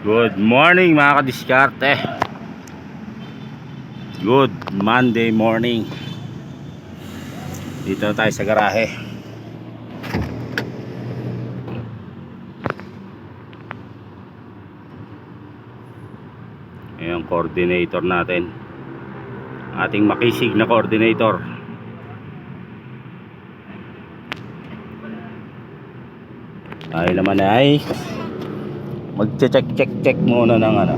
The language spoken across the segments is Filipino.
Good morning mga kadiskarte. Good Monday morning. Dito na tayo sa garahe. Ayan, coordinator natin. Ating makisig na coordinator. Tayo naman ay magche-check muna ng ano.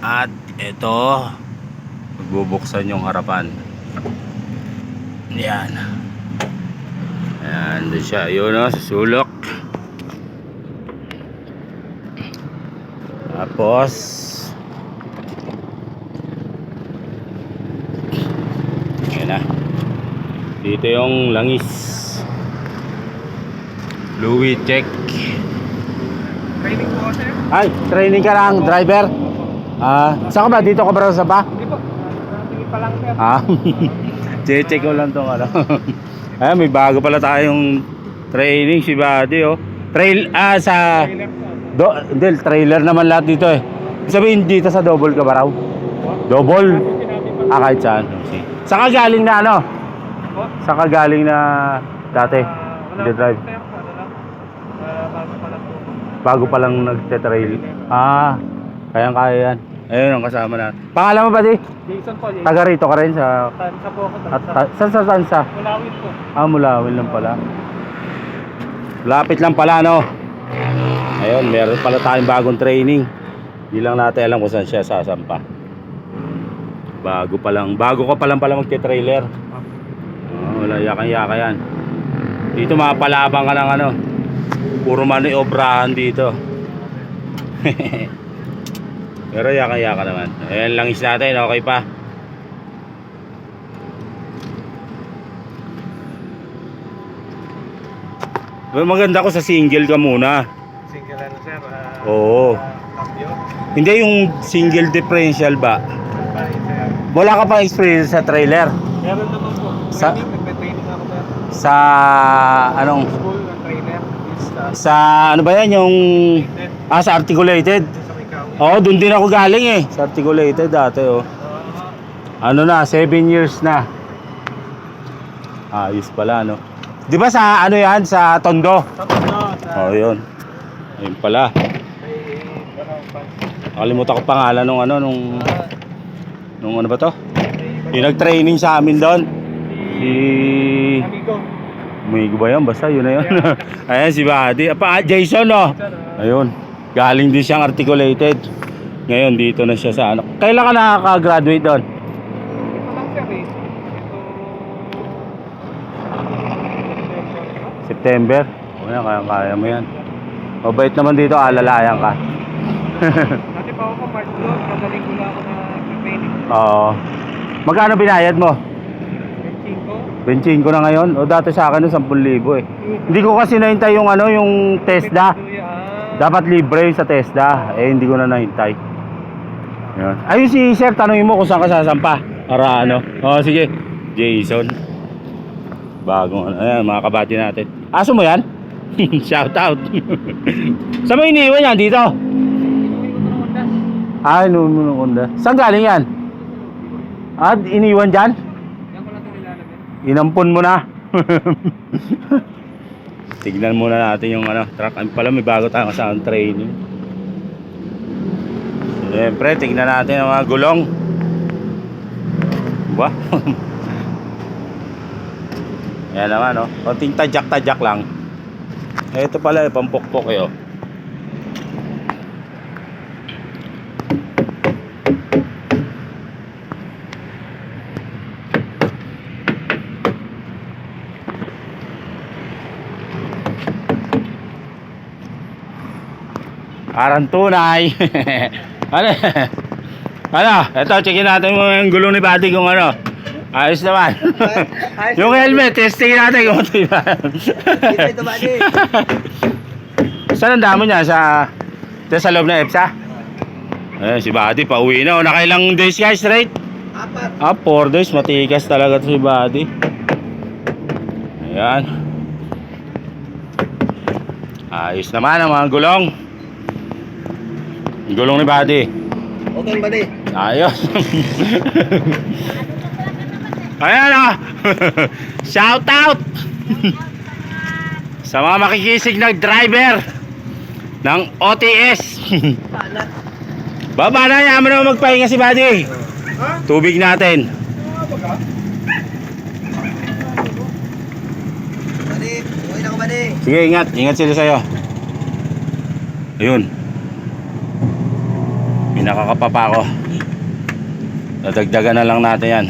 At ito, magbubuksan yung harapan. Yan. Ayan, doon siya. Yun o, sa sulok. Tapos ayan na. Dito yung langis. Fluid check. Training po sir? Ay, training ka lang, driver? Saan ka ba? Dito ka ba sa ba? Hindi po. Tingin pa lang sir. Che-check ko lang tong ano. Ay, may bago pala tayong training si Buddy oh. Sa trailer naman lahat dito eh. Sabihin dito sa double ka ba raw? Double? Kahit saan. Saan ka galing na ano? Saan ka galing na dati? Nag-drive? Bago pa lang nagte-trail. Kayang-kaya yan. Ayun ang kasama na. Pangalan mo ba di? Jason po. Jason. Taga rito ka rin sa... Tansa po ako. Saan sa Tansa? Mulawin po. Mulawin lang pala. Lapit lang pala no. Ayun, meron pala tayong bagong training. Hindi lang natin alam kung saan siya sasampa. Bago ka pa lang pala magte-trailer. Wala yakang-yaka yan. Dito mapalabang ka ng ano. Puro maniobrahan dito. Pero yaka-yaka naman. Ayan, langis natin, okay pa. Maganda ko sa single ka muna. Single ano sir? Oo. Cambio? Hindi yung single differential ba? Sir. Wala ka pa experience sa trailer? Meron naman po. Nagpe-training ako sir. Sa anong? School ng trainer. Sa ano ba yan yung... sa articulated? Sa may kawi. Oo, doon din ako galing eh. Sa articulated dati oh. Ano na, 7 years na. Ayos pala no. Di ba sa ano yan, sa Tondo? Oh, yun. Ayun pala. Nakalimutan ko pangalan nung ano, nung ano ba to? Yung nag-training sa amin doon. Si... Amigo ba yan? Basta yun na yun. Ayan si Buddy. Jason oh. Ayun. Galing din siyang articulated. Ngayon dito na siya sa ano. Kailan ka nakaka-graduate doon? September. O yan, kaya mo yan. Mabait naman dito, alalayan ka. Dati pa ako March doon, madaling ko lang ako na training. Oo. Magkano binayad mo? 25 na ngayon? O dati sa akin 10,000 eh. Hindi ko kasi nahintay yung ano, yung TESDA. Dapat libre sa TESDA. Hindi ko na nahintay. Yan. Ayun si Sir, tanongin mo kung saan ka sasampa. Para ano. Sige. Jason. Bagong ano. Ayan, mga kabati natin. Aso mo yan? Shout out. Saan mo iniwan yan? Dito? Inuwan mo ng Honda. Saan galing yan? Iniwan dyan? Inampun mo na. Tignan muna natin yung ano, truck. Ay pala may bago tayong kasama training. Siyempre, tignan natin ang mga gulong. Wow. Ayan naman oh. Konting tajak-tajak lang. Ito pala pampukpok eh oh. Parang tunay. Ano? Ito, checkin natin mo yung gulong ni Buddy kung ano. Ayos naman. Yung helmet, testing natin kung ito ba. Ito Buddy. Saan ang damo niya? Sa loob na EPSA? Ayan, si Buddy, pauwi na. Nakailang days guys, straight? 4 days. Matigas talaga to si Buddy. Ayan. Ayos naman ang mga gulong. Gulong ni Buddy. Okay, buddy. Ayos. Ayan o. Shout out sa mga makikisig na driver ng OTS. Baba na, yaman na magpahinga si Buddy. Tubig natin. Buddy, okay na ka, buddy. Sige, ingat. Ingat sila sa'yo. Ayun. May nakakapapa ko. Dadagdagan na lang natin yan.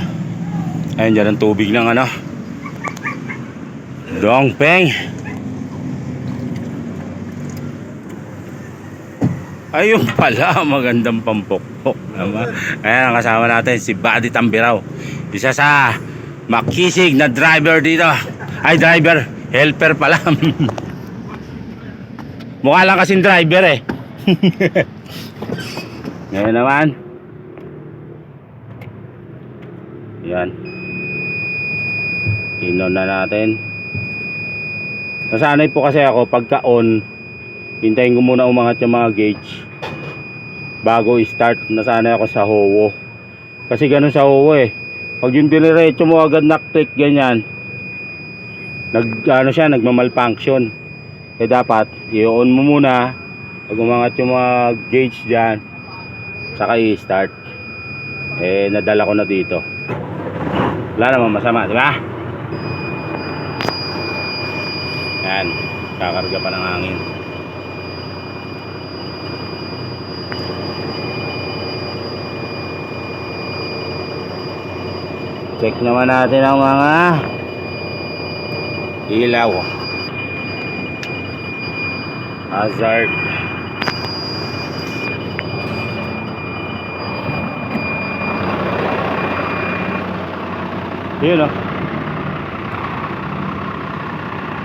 Ayun, dyan ang tubig ng ano. Dongpeng. Ayun pala, magandang pampokpok naman. Ayan, ang kasama natin si Buddy Tambiraw. Isa sa makisig na driver dito. Ay, driver. Helper pala. Mukha lang kasing driver eh. Ngayon naman. Yan. In-on na natin. Nasanay po kasi ako pagka on, hintayin ko muna umangat yung mga gauge bago i-start. Nasanay ako sa Howo. Kasi ganun sa Howo eh. Pag yung diniretso mo agad na-click ganyan, nagmamalfunction. Eh dapat i-on mo muna pag umangat yung mga gauge dyan, saka i-start. Eh nadala ko na dito. Wala naman masama, di ba? Yan, kakarga pa ng hangin. Check naman natin ang mga ilaw. Hazard. Yun o.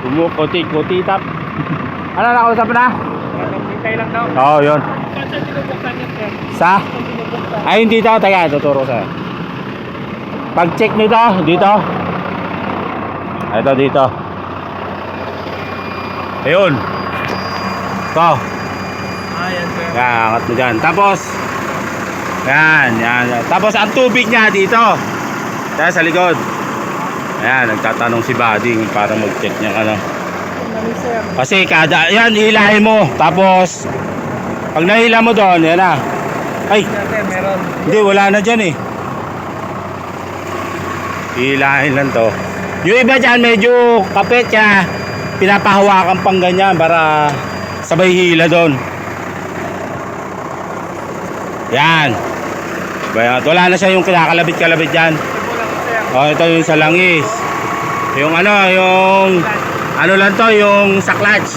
Kumukuti tap. Ano, nakausap na? Hintay lang daw. Oo, yun. Saan siya tinubuksan yun, sir? Sa? Saan tinubuksan? Ay, hindi daw. Teka, tuturo sa'yo. Pag-check nito, dito. Ito, dito. Ayun. Ito. Yan, sir. Yan, angat mo dyan. Tapos, yan. Tapos, ang tubig niya dito. Kaya sa likod. Ayan, nagtatanong si Buddy para mag-check niya ano. Sir. Kasi kada, yan, hilahin mo. Tapos, pag nahila mo doon, yan na. Ay, Sir, meron. hindi, wala na dyan eh. Hilahin lang to. Yung iba dyan, medyo kapit kaya pinapahawakan pang ganyan para sabay hila doon. Yan. Bayan, wala na siya yung kinakalabit-kalabit dyan. Oh, ito yung sa langis. Yung ano lang to, yung sa clutch.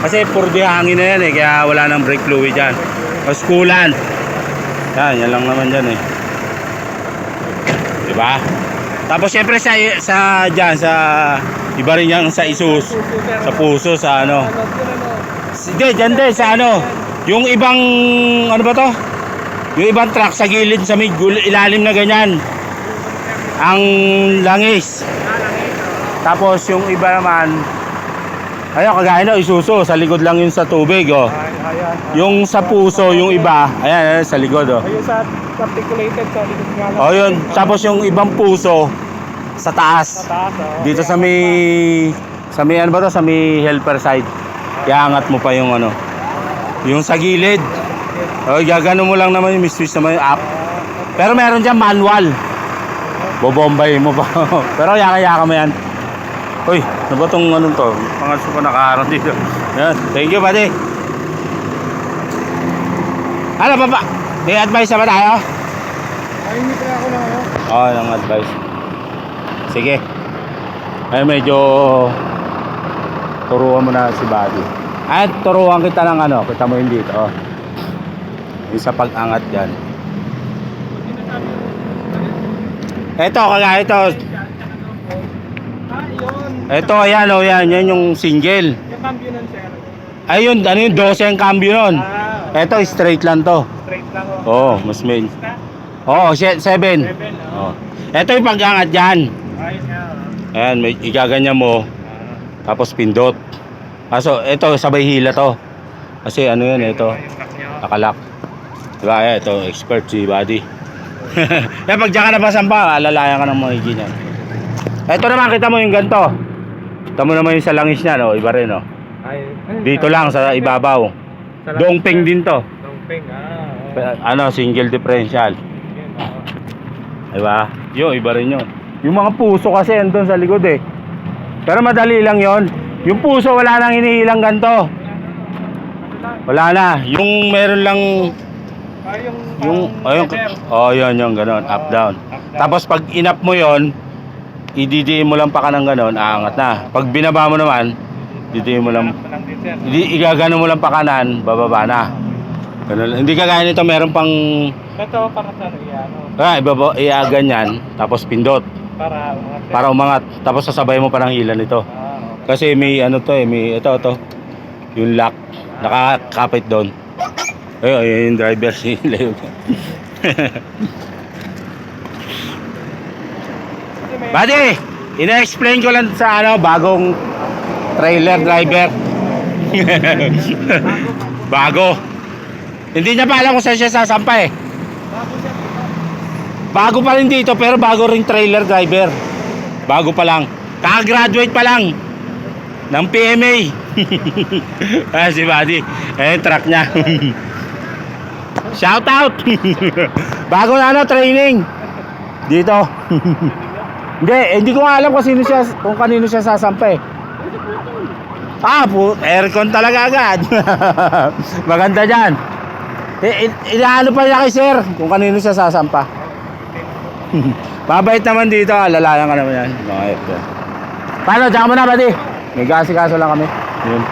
Kasi puro di hangin na yan eh, kaya wala nang brake fluid dyan. Tapos coolant. Yan lang naman dyan eh. Diba? Tapos syempre sa dyan, sa iba rin yan sa isus. Sa puso, sa ano. Hindi, dyan din, sa ano. Yung ibang, ano ba to? Yung ibang truck sa gilid, sa may ilalim na ganyan. Ang langis. Tapos yung iba naman, ayun, kagaya na isuso, sa likod lang yun sa tubig, oh. Yung sa puso, yung iba, ayan, sa likod, oh. Ayun sa articulated sa likod nga lang. Oh, yun. Tapos yung ibang puso, sa taas. Sa taas, oh. Dito sa may ano ba to, sa may helper side. Iangat mo pa yung ano, yung sa gilid. Oh, gagano mo lang naman yung switch naman yung up. Pero meron dyan manual. Bobombay mo pa. Pero yaka-yaka mo yan. Uy, ano ba itong anong to? Pangatso ko nakaharap dito. Yan. Thank you, buddy. Ano ba? May advice na ba tayo? Ay, hindi pa ako na ano. Oo, ng advice. Sige. Ay, medyo turuan mo na si buddy. Ay, turuan kita ng ano. Kita mo yun dito. Oh. Yung sa pag-angat dyan. Ito, kagaya ito. Ito, ayan, oh, yan. Yan yung single. Yung cambio nun, sir. Ayun, ano yung 12 ang cambio nun. Ito, straight lang to. Straight lang, Oo, mas main. Oo, 7. Oo. Ito yung pag-angat dyan. Ayos nga. Ayan, may igaganyan mo. Tapos pindot. Kaso, ito, sabay hila to. Kasi ano yun, ito, Yung lock niya. nakalak. Diba, ito, expert si Buddy. Yan, pag dyan ka napasampa, alalayan ka ng mga higin yan. Ito naman, kita mo yung ganito. Kita mo naman yung sa langis niya, no? Iba rin, no? Ay, Dito lang, sa ibabaw. Dongpeng din to. Dongpeng, Ano, single differential. Yan, Diba? Yun, iba rin yun. Yung mga puso kasi andun sa likod eh. Pero madali lang yon. Yung puso wala nang hinihilang ganito. Wala na. Yung meron lang yung ganon, up down. Tapos pag inap mo yon, ididiin mo lang pa ka ng ganon, aangat na. Pag binaba mo naman, didiin mo lang, igagano mo lang pa kanan, bababa na. Ganun. Hindi kagaya nito, meron pang Ito, para sa ano, ganyan, tapos pindot para umangat. Tapos sasabay mo pa ng hila nito. Kasi may ano to eh, may ito yung lock nakakapit doon. Ayun yung driver si Leo. Buddy, ina-explain ko lang sa ano bagong trailer driver. Bago. Hindi niya pa alam kung saan siya sasampa eh. Bago pa rin dito pero bago rin trailer driver. Bago pa lang. Kaka-graduate pa lang ng PMA. Si Buddy. Truck niya. Shout out. Bago na training. Dito. Hindi ko nga alam kung kanino siya sasampa eh. Aircon talaga agad. Maganda dyan. Inaano pa niya kay sir kung kanino siya sasampa. Mabait naman dito, alalayan ka naman yan. Mga aircon. Paano, dyan ka muna buddy. May gasikaso lang kami. Yun.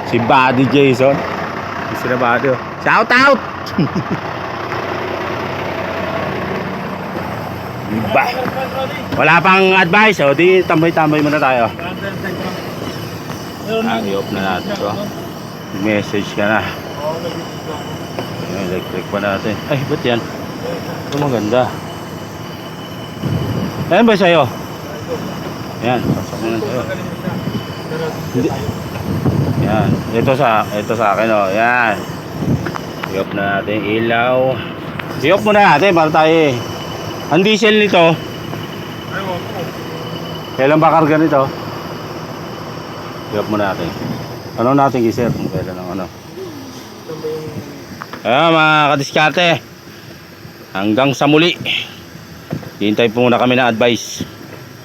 Si Buddy Jason. Si Buddy. Shout out. Diba? Wala pang advice, di tambay-tambay muna tayo. I-off na natin to. Message ka na. Electric pa natin. Ay, ba't yan? Ito maganda. Ayan ba sa'yo? Yan, pasok mo na sa'yo. Hindi. Yan, ito sa akin yan. I-off na natin ilaw. I-off muna natin para tayo eh. Ang diesel nito, kailan ba karga nito? I-off muna natin. Ano natin giser kung kailan ang ano. Ayan mga kadiskarte. Hanggang sa muli. Hintay po muna kami na advice.